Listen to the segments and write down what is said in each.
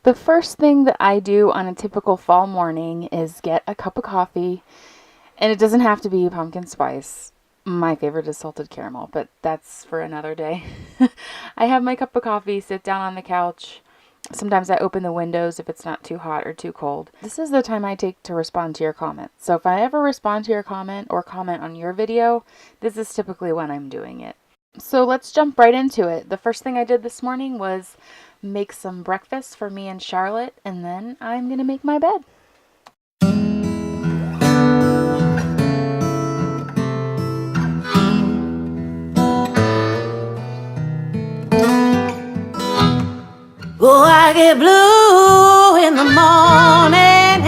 The first thing that I do on a typical fall morning is get a cup of coffee, and it doesn't have to be pumpkin spice. My favorite is salted caramel, but that's for another day. I have my cup of coffee, sit down on the couch. Sometimes I open the windows if it's not too hot or too cold. This is the time I take to respond to your comments. So if I ever respond to your comment or comment on your video, this is typically when I'm doing it. So let's jump right into it. The first thing I did this morning was make some breakfast for me and Charlotte, and then I'm gonna make my bed. Oh, I get blue in the morning,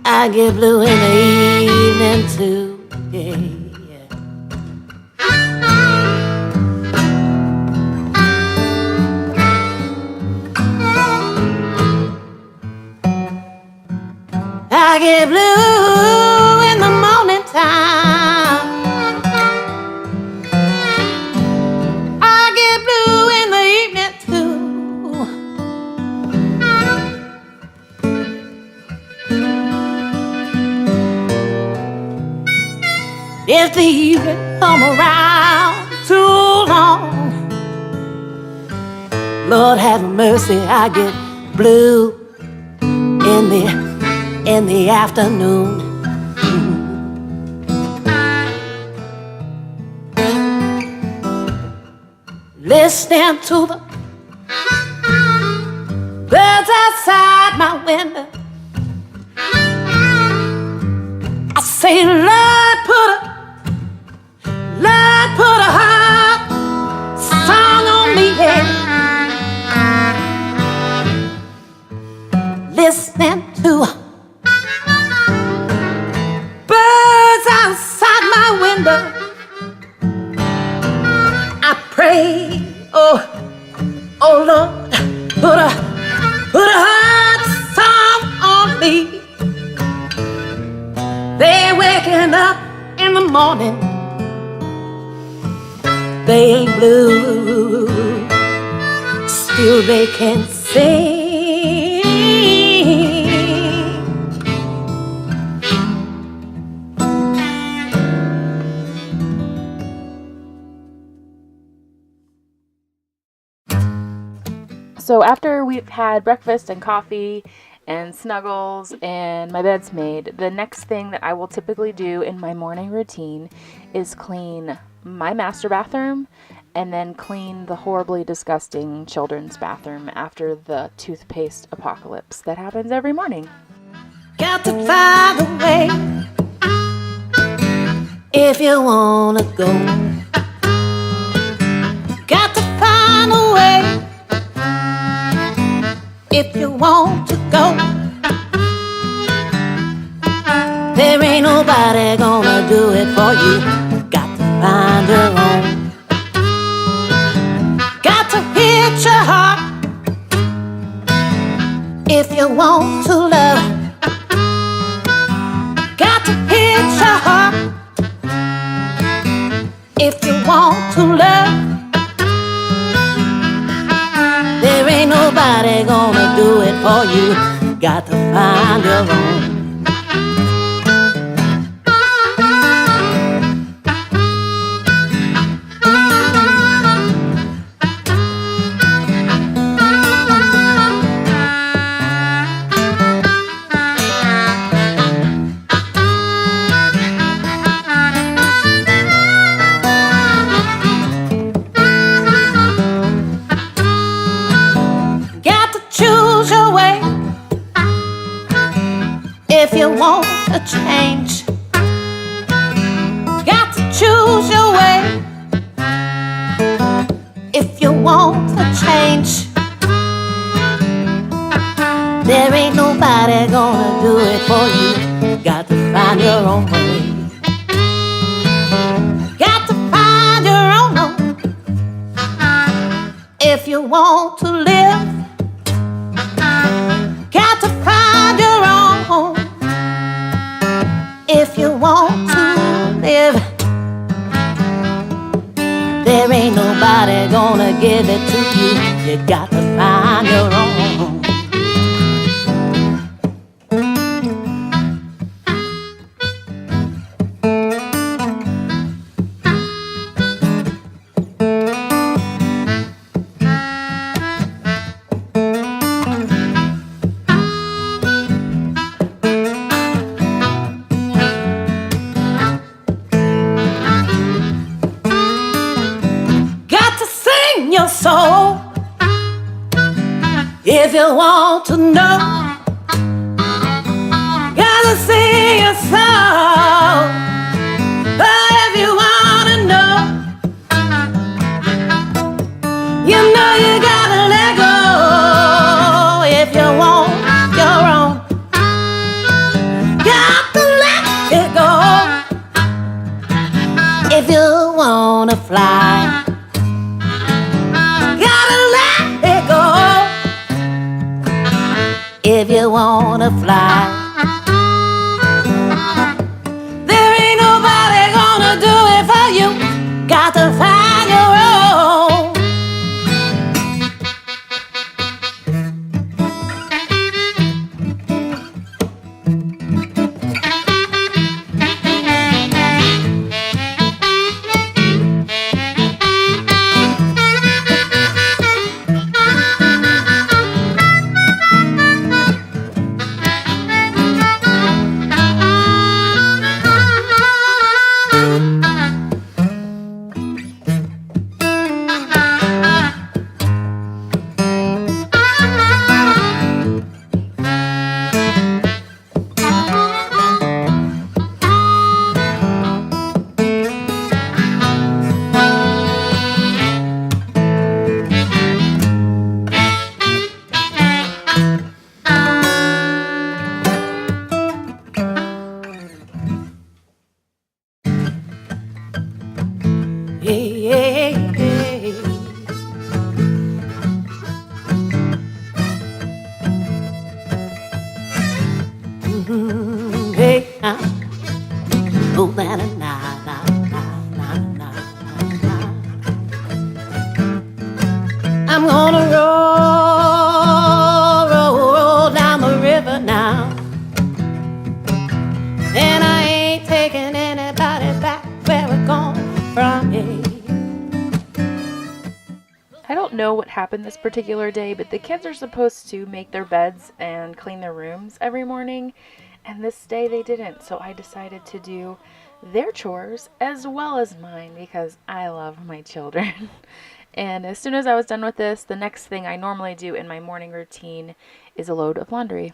I get blue in the evening too, yeah. I get blue in the morning time, I get blue in the evening too. If the evening come around too long, Lord have mercy, I get blue in the afternoon. Listening to the birds outside my window, I say, Lord, put a heart song on me, yeah. Listening to birds outside my window, I pray, oh Lord, put a heart song on me. They're waking up in the morning, they ain't blue, still they can sing. So after we've had breakfast and coffee and snuggles and my bed's made, the next thing that I will typically do in my morning routine is clean my master bathroom and then clean the horribly disgusting children's bathroom after the toothpaste apocalypse that happens every morning. Got to find a way if you wanna go. Got to find a way if you want to go. There ain't nobody gonna do it for you. Got to find your own. Got to hit your heart if you want to love. Got to hit your heart if you want to love. There ain't nobody gonna do it for you. Got to find your own. Choose your way if you want to change. Got to choose your way if you want to change. There ain't nobody gonna do it for you. Got to find your own way. Got to find your own if you want to live. Got to find your own if you want to live. There ain't nobody nobody gonna give it to you. You got to find your own. Your soul, if you want to know, gotta sing your soul. But if you wanna know, you know you gotta let go. If you want your own, got to let it go. If you wanna fly, if you wanna fly, there ain't nobody gonna do it for you. Got to find your own. I'm gonna roll down the river now, and I ain't taking anybody back where we're going from here. I don't know what happened this particular day, but the kids are supposed to make their beds and clean their rooms every morning, and this day they didn't, so I decided to do their chores as well as mine because I love my children. And as soon as I was done with this, the next thing I normally do in my morning routine is a load of laundry.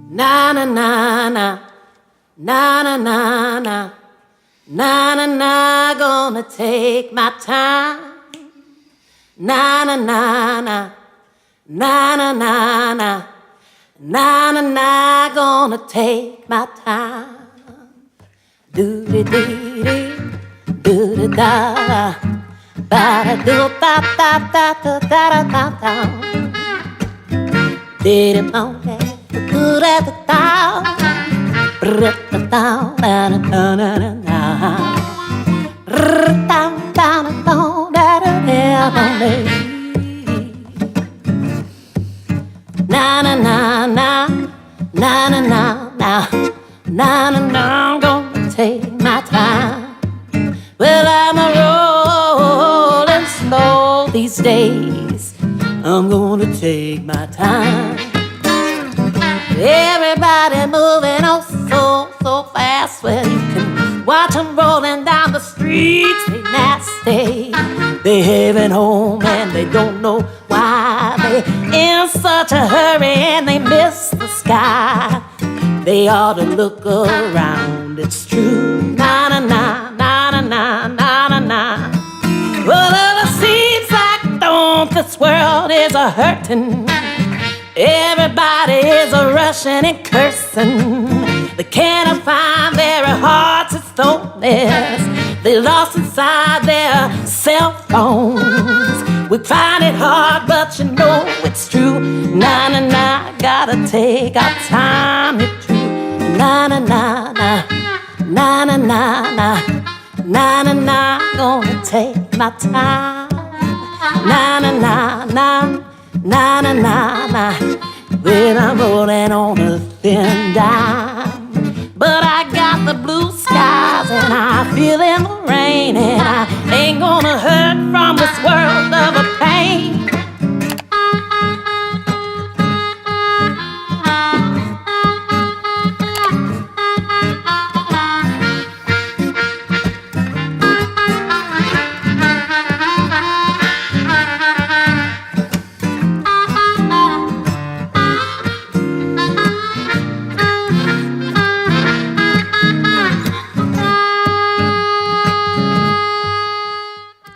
Na na na na, na na na na, na na na, gonna take my time. Na na na na, na na na na, na na na, gonna take my time. Do dee dee dee, do dee da, ba da do da da da da da da da. Dee dee bow da do da da da, bra da da da da da da da. Da da da da da da da da. Na na na na, na na na na, na na na, I'm gonna take my time. Well, I'm a rolling slow these days. I'm gonna take my time. Everybody moving oh so fast. Well, you can watch them rolling down the streets. They nasty. They heading home and they don't know why. They in such a hurry and they miss the sky. They ought to look around, it's true. Na na na, na na na, na na na. Well, it seems like this world is a hurting. Everybody is a rushing and cursing. They can't find their hearts, it's thoughtless. They lost inside their cell phones. We find it hard, but you know it's true. Na na na, gotta take our time, it's true. Na na na na, na na na na, na na na, gonna take my time. Na na na na, na na na na. When I'm rolling on a thin dime, but I got the blue skies and I feel in the rain, and I ain't gonna hurt from this world of a pain.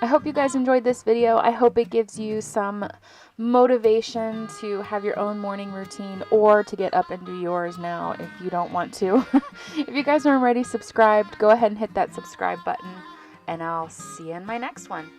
I hope you guys enjoyed this video. I hope it gives you some motivation to have your own morning routine or to get up and do yours now if you don't want to. If you guys aren't already subscribed, go ahead and hit that subscribe button, and I'll see you in my next one.